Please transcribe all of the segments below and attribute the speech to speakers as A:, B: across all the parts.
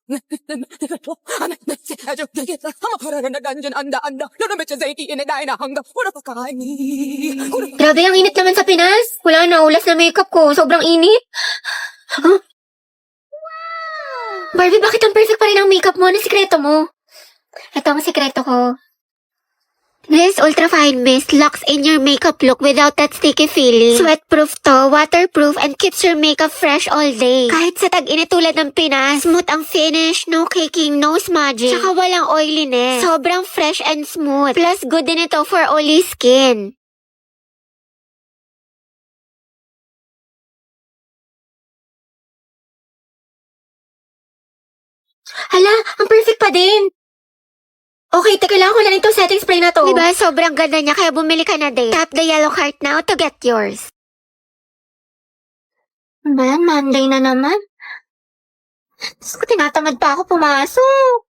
A: Grabe, ang init naman sa Pinas. Wala na, ulas na makeup ko. Sobrang init. Huh? Barbie, bakit ang perfect pa rin ang makeup mo? Ano sikreto mo? Ito ang sikreto ko. This Ultra Fine Mist locks in your makeup look without that sticky feeling. Sweatproof to, waterproof, and keeps your makeup fresh all day. Kahit sa tag-init tulad ng Pinas, smooth ang finish, no caking, no smudging, tsaka walang oiliness. Sobrang fresh and smooth. Plus, good din ito for oily skin. Hala, ang perfect pa din. Okay, teka lang, wala nito setting spray na to. Diba, sobrang ganda niya, kaya bumili ka na din. Tap the yellow heart now to get yours. Man, Monday na naman. Tinatamad pa ako pumasok.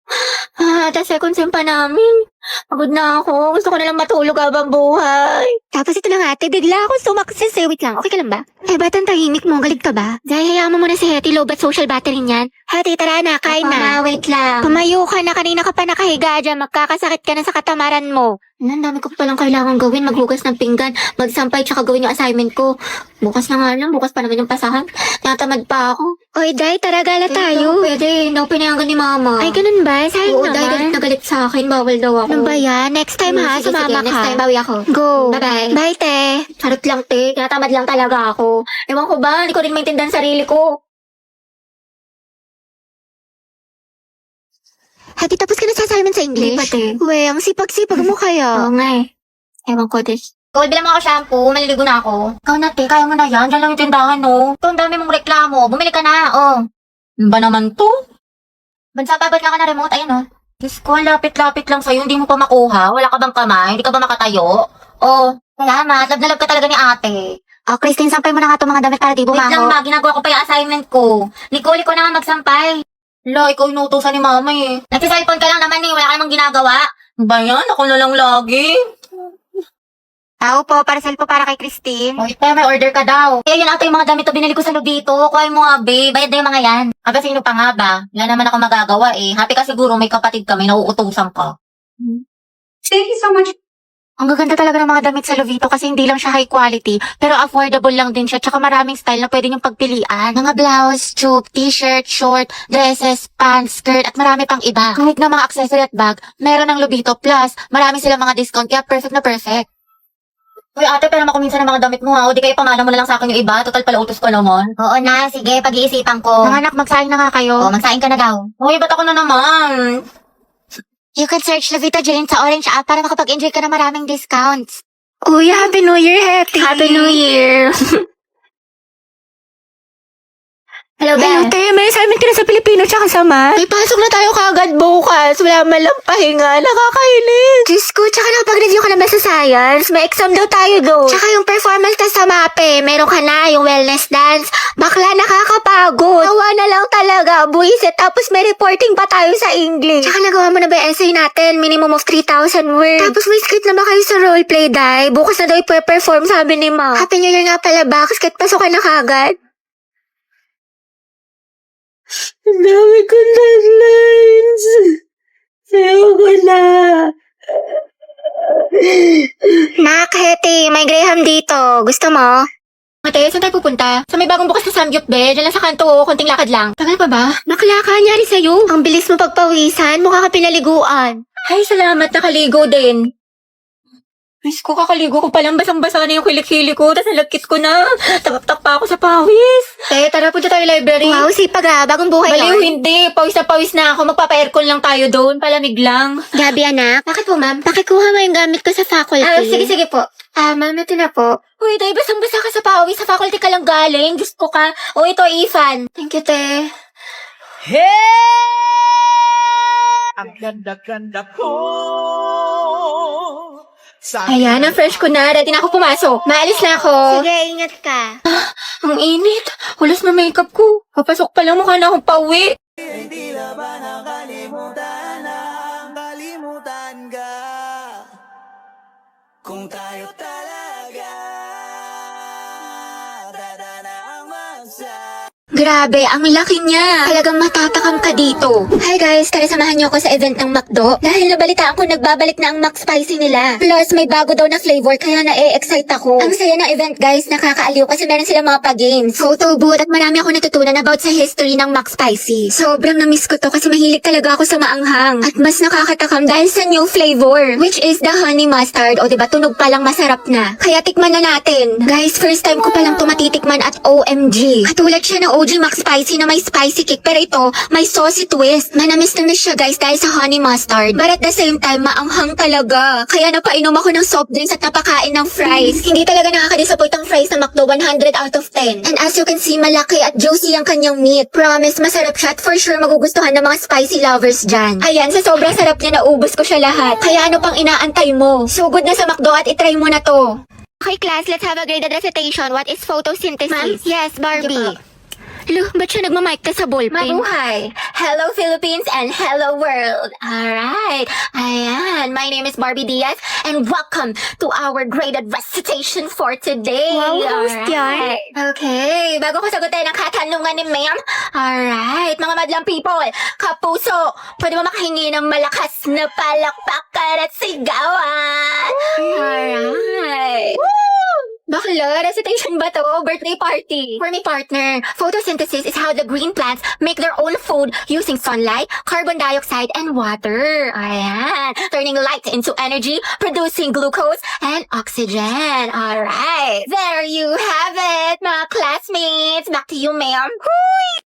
A: The second sem pa namin. Pagod na ako. Gusto ko na lang matulog habang buhay. Tapos ito lang ate, bigla ako sumaksis eh. Wait lang, okay ka lang ba? Eh, ba't ang tahimik mo? Galit ka ba? Dahil hayaan mo muna si Hetty, low bat social battery niyan. Hetty, tara na, kain na. Wait lang. Pumayo ka na, kanina ka pa nakahiga dyan. Magkakasakit ka na sa katamaran mo. Ang dami ko pa palang kailangan gawin. Maghugas ng pinggan, magsampay, tsaka gawin yung assignment ko. Bukas na nga lang, bukas pa naman yung pasahan. Natamad pa ako. Oy, Day, tara gala tayo. Pwede, hindi ako pinayagan ni mama. Ay, ganun ba? Sayang naman. Day, galit na galit sa akin. Bawal daw ako. Ano ba yan? Next time ha, sumama ka. Next time, bawi ako. Go. Bye-bye. Bye, te. Charot lang, te. Tinatamad lang talaga ako. Ewan ko ba, hindi ko rin maintindihan sarili ko. Hati, tapos ka na sa assignment sa English? Hindi pa, te. We, ang sipag-sipag mo kaya. Oo nga eh. Ewan ko, Des. Gold, bilang mo ako shampoo. Maliligo na ako. Ikaw na, te. Kaya mo na yan. Diyan lang yung tindahan, no? Ito, ang dami mong reklamo. Bumili ka na, oh. Ano ba naman to? Bansa, babad nga ka na remote. Ayan, oh. Diyos ko, lapit-lapit lang sa'yo. Hindi mo pa makuha. Wala ka bang kamay? Hindi ka ba makatayo? Oh, salamat. Love na love ka talaga ni ate. Oh, Christine, sampay mo na nga itong mga damit para di bumaho. Wait lang, ma. Ginagawa ko pa yung assignment ko. Nicole, ko na nga magsampay. Lo, ikaw inutusan ni mama eh. Nagsiselfon ka lang naman eh. Wala ka namang ginagawa. Ba yan? Ako na lang lagi. Tao po, parcel po para kay Christine. Oh, ito, may order ka daw. Eh, yun ata yung mga damit na binili ko sa Lubito. Kuhain mo nga, babe. Bayad na yung mga yan. Aba, sino pa nga ba? Wala naman ako magagawa eh. Happy ka siguro, may kapatid ka, may nauutusan ka.
B: Thank you so much.
A: Ang gaganda talaga ng mga damit sa Lovito kasi hindi lang siya high quality, pero affordable lang din siya, tsaka maraming style na pwede niyong pagpilian. Mga blouse, tube, t-shirt, short, dresses, pants, skirt, at marami pang iba. Kahit na mga accessory at bag, meron ng Lovito. Plus, marami silang mga discount, kaya perfect na perfect. Uy ate, pero makuminsan ng mga damit mo ha, o di kayo pamana mo na lang sa akin yung iba, total pala utos ko naman. Oo na, sige, pag-iisipan ko. Mga anak, magsaing na nga kayo. Oo, magsaing ka na daw. Uy, ba't ako na naman? You can search Lovito Jane sa Orange app para makapag-enjoy ka na maraming discounts. Uy, Happy New Year, Hetty! Happy New Year! Hello, Beth.
C: Hello, te. May assignment ka na sa Pilipino tsaka sa math.
A: May pasok na tayo kagad bukas. Wala man lang pahinga. Nakakainis. Diyos ko, tsaka nakapag-review ka na ba sa science? May exam daw tayo doon. Tsaka yung performance test sa MAPE. Meron ka na, yung wellness dance. Bakla, nakakapagod. Nawa na lang talaga, buwisit. Tapos may reporting pa tayo sa English. Tsaka nagawa mo na ba yung essay natin? Minimum of 3,000 words. Tapos may script na ba kayo sa roleplay, Day? Bukas na daw ipe-perform, sabi ni Ma. Happy New Year nga pala ba? Kasi kahit pasok ka na kagad.
C: Ang dami kong deadlines. Sayo ko na.
A: Nak, Hetty, may Graham dito. Gusto mo? Ate, saan tayo pupunta? Sa may bagong bukas na Samgyup, be. Diyan lang sa kanto, konting lakad lang. Tagal pa ba? Nakla ka, nyari sa'yo. Ang bilis mo pagpawisan, mukha ka pinaliguan. Ay, salamat, nakaligo din. Miss ko, kakaligo ko palang basang-basa na yung kilik-hili ko, tapos nalagkit ko na. Takap-tak pa ako sa pawis. Tara, punta tayo library. Wow, sipag ha, bagong buhay
C: Baliw,
A: yun. Hindi, pawis na ako, magpapa-aircon lang tayo doon, palamig lang. Gabi, anak. Bakit po, ma'am? Pakikuha mo yung gamit ko sa faculty. Sige po. Ma'am, ito na po. Uy, dahil basang-basa ka sa pawis, sa faculty ka lang galing. Diyos ko ka. O, ito, Ifan. Thank you, te.
D: Hey! Ang ganda-ganda ko.
A: Ayan, ang fresh ko na. Ready na ako pumasok. Maalis na ako. Sige, ingat ka. Ang init. Hulas na makeup ko. Papasok pa lang, mukha na akong pauwi.
D: Hindi na ba nakalimutan ang kalimutan ka? Kung tayo talaga, dada na ang magsa.
A: Grabe, ang laki niya. Talagang matatakam ka dito. Hi guys, tara samahan niyo ako sa event ng McDo. Dahil nabalitaan ko nagbabalik na ang McSpicy nila. Plus, may bago daw na flavor kaya na-excite ako. Ang saya ng event guys, nakakaaliw kasi meron sila mga pa-games, photo booth at marami ako natutunan about sa history ng McSpicy. Sobrang na-miss ko to kasi mahilig talaga ako sa maanghang. At mas nakakatakam dahil sa new flavor, which is the honey mustard. O diba, tunog pa lang masarap na. Kaya tikman na natin. Guys, first time ko palang tumatitikman at OMG. Katulad siya ng OG McSpicy na may spicy kick pero ito, may saucy twist. Manamis na siya guys dahil sa honey mustard. But at the same time, maanghang talaga. Kaya napainom ako ng soft drinks at napakain ng fries. Hindi talaga nakaka-disappoint ang fries sa McDo, 100 out of 10. And as you can see, malaki at juicy ang kanyang meat. Promise, masarap siya at for sure magugustuhan ng mga spicy lovers dyan. Ayan, sa sobrang sarap niya, naubos ko siya lahat. Kaya ano pang inaantay mo? Sugod na sa McDo at itry mo na to. Okay class, let's have a graded recitation. What is photosynthesis? Ma'am? Yes, Barbie. Hello, ba't siya nagmamic ka sa ballpen? Mabuhay! Hello Philippines and hello world! Alright, ayan, my name is Barbie Diaz and welcome to our graded recitation for today.
C: Wow, host yan.
A: Okay, bago ko sagutin ang katanungan ni ma'am, alright, mga madlang people, kapuso, pwede ba makahingi ng malakas na palakpakan at sigawan? Alright. Bakla, recitation ba to? Birthday party. For my partner, photosynthesis is how the green plants make their own food using sunlight, carbon dioxide, and water. Ayan. Turning light into energy, producing glucose and oxygen. Alright. There you have it, mga classmates. Back to you, ma'am.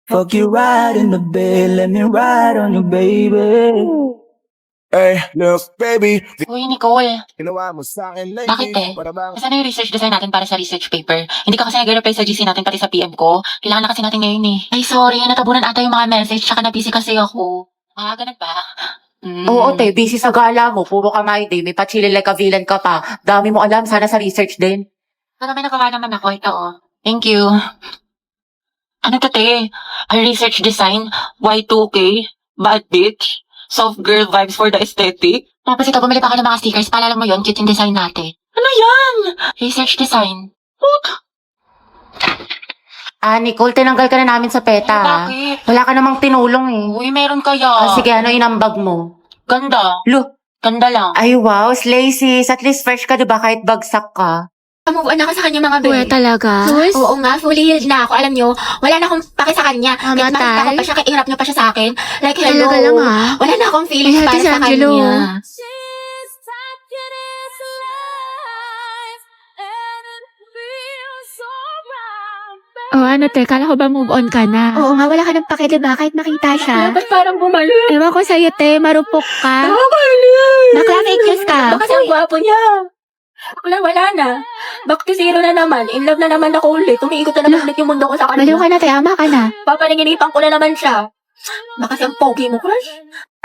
D: Fuck you right in the bed, let me ride on you, baby.
E: Hey, look, baby.
F: Uy, Nicole.
E: Ginawa mo sa akin lately.
F: Bakit eh?
E: Para bang
F: Nasaan na yung research design natin para sa research paper? Hindi ka kasi nag-reply sa GC natin pati sa PM ko. Kailangan na kasi natin ngayon eh. Ay, sorry. Natabunan ata yung mga message tsaka na-busy kasi ako. Ah, ganun ba?
G: Oo, te, busy sa gala mo. Puro ka my day. May pa-chili like a villain ka pa. Dami mo alam. Sana sa research din.
F: Pero may nagawa naman ako. Ito oh. Thank you. Ano to, te? A research design? Y2K? Bad bitch? Soft girl vibes for the aesthetic? Tapos ito, bumili pa ako ng mga stickers. Paalala mo yun, cute yung design natin. Ano yan? Research design.
G: Ah, Nicole, tinanggal ka na namin sa PETA. ah.
F: Bakit?
G: Wala ka namang tinulong eh.
F: Uy, meron kaya.
G: Ah, sige, ano inambag mo?
F: Ganda.
G: Lo,
F: Ganda lang.
G: ay wow, slay sis. At least fresh ka, diba? Kahit bagsak ka.
A: Move on ako sa kanya mga
C: Kuya talaga.
A: Sus? Oo nga, fully healed na ako. Alam nyo, wala na akong pake sa kanya. Kahit
C: Mamatay?
A: makita ko pa siya, kahit iharap niya pa siya sa akin. Like, hello.
C: Talaga lang, ah.
A: Wala na akong feelings
C: Ay,
A: para
C: Ate
A: sa
C: Angelo.
A: kanya.
C: Oh, ano te, kala ko ba move on ka na?
A: Oo nga, wala ka ng pake, diba? Kahit makita siya.
C: Ba't parang bumalik? Ewan ko sa'yo te, marupok ka.
A: Bakla fake news ka.
C: Kasi ang gwapo niya. Wala na. Back to zero na naman. In love na naman ako ulit. Umiikot na naman ulit yung mundo ko sa
A: Maliw ka na, te. Ama ka na.
C: Papaninginipan ko na naman siya. Baka siyang pogi mo, crush.